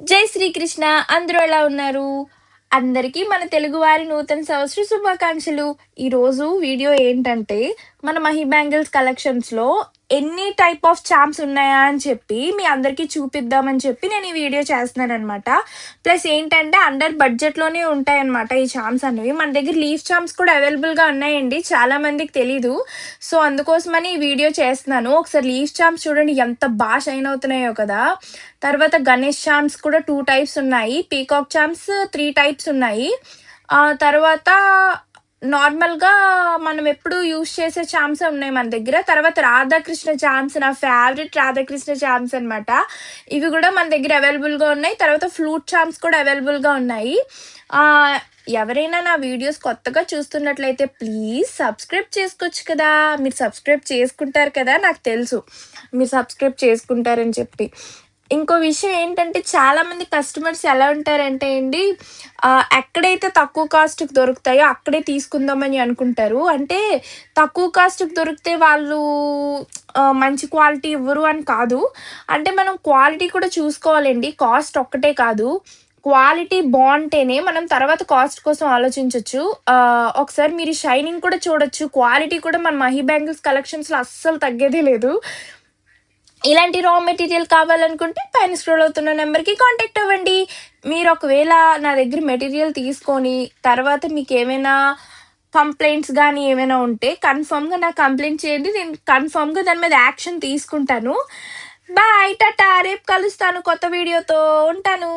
జై శ్రీకృష్ణ. అందరూ ఎలా ఉన్నారు? అందరికీ మన తెలుగువారి నూతన సంవత్సర శుభాకాంక్షలు. ఈరోజు వీడియో ఏంటంటే, మన మహి బ్యాంగిల్స్ కలెక్షన్స్‌లో ఎన్ని టైప్ ఆఫ్ చార్మ్స్ ఉన్నాయా అని చెప్పి మీ అందరికీ చూపిద్దామని చెప్పి నేను ఈ వీడియో చేస్తున్నాననమాట. ప్లస్ ఏంటంటే అండర్ బడ్జెట్‌లోనే ఉంటాయన్నమాట ఈ చార్మ్స్ అనేవి. మన దగ్గర లీఫ్ చార్మ్స్ కూడా అవైలబుల్‌గా ఉన్నాయండి. చాలా మందికి తెలీదు. సో, అందుకోసమని ఈ వీడియో చేస్తున్నాను. ఒకసారి లీఫ్ చార్మ్స్ చూడండి ఎంత షైన్ అవుతున్నాయో కదా! తర్వాత గణేష్ చార్మ్స్ కూడా 2 టైప్స్ ఉన్నాయి. పీకాక్ చార్మ్స్ 3 టైప్స్ ఉన్నాయి. తర్వాత నార్మల్‌గా మనం ఎప్పుడు యూజ్ చేసే చార్మ్సే ఉన్నాయి మన దగ్గర. తర్వాత రాధాకృష్ణ చార్మ్స్ నా ఫేవరెట్ రాధాకృష్ణ చార్మ్స్ అనమాట. ఇవి కూడా మన దగ్గర అవైలబుల్‌గా ఉన్నాయి. తర్వాత ఫ్లూట్ చార్మ్స్ కూడా అవైలబుల్‌గా ఉన్నాయి. ఆహ్, ఎవరైనా నా వీడియోస్ కొత్తగా చూస్తున్నట్లయితే ప్లీజ్ సబ్స్క్రైబ్ చేసుకోవచ్చు కదా! మీరు సబ్స్క్రైబ్ చేసుకుంటారు కదా! నాకు తెలుసు. మీరు సబ్స్క్రైబ్ చేసుకుంటారని చెప్పి. ఇంకో విషయం ఏంటంటే చాలామంది కస్టమర్స్ ఎలా ఉంటారంటే అండి, ఎక్కడైతే తక్కువ కాస్ట్‌కి దొరుకుతాయో అక్కడే తీసుకుందామని అనుకుంటారు. అంటే తక్కువ కాస్ట్‌కి దొరికితే వాళ్ళు మంచి క్వాలిటీ ఇవ్వరు అని కాదు. అంటే మనం క్వాలిటీ కూడా చూసుకోవాలండి. కాస్ట్ ఒక్కటే కాదు. క్వాలిటీ బావుంటేనే మనం తర్వాత కాస్ట్ కోసం ఆలోచించొచ్చు. ఒకసారి మీరు షైనింగ్ కూడా చూడొచ్చు. క్వాలిటీ కూడా మన మహి బ్యాంగిల్స్ కలెక్షన్స్‌లో అస్సలు తగ్గేదే లేదు. ఇలాంటి రా మెటీరియల్ కావాలనుకుంటే పైన స్క్రోల్ అవుతున్న నెంబర్‌కి కాంటాక్ట్ అవ్వండి. మీరు ఒకవేళ నా దగ్గర మెటీరియల్ తీసుకొని తర్వాత మీకేమైనా కంప్లెయింట్స్ గానీ ఏమైనా ఉంటే కన్ఫర్మ్‌గా నాకు కంప్లెయింట్ చేయండి. నేను కన్ఫర్మ్‌గా దాని మీద యాక్షన్ తీసుకుంటాను. బాయ్. టాటా. రేపు కలుస్తాను కొత్త వీడియోతో. ఉంటాను.